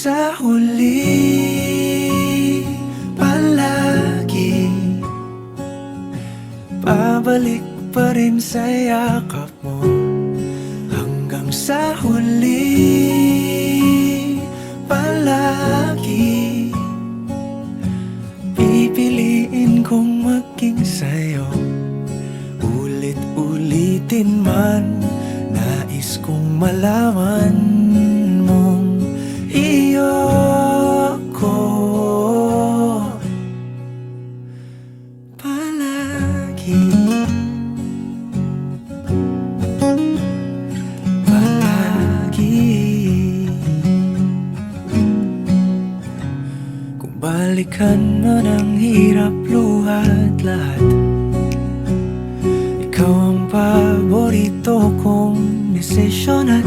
sa huli, palagi babalik pa rin sa yakap mo. Hanggang sa huli, palagi pipiliin kong maging sa'yo. Ulit-ulitin man, nais kong malaman mong iyo ko palagi. Kung balikan man ang hirap, luha at lahat, ikaw ang paborito kong desisyon at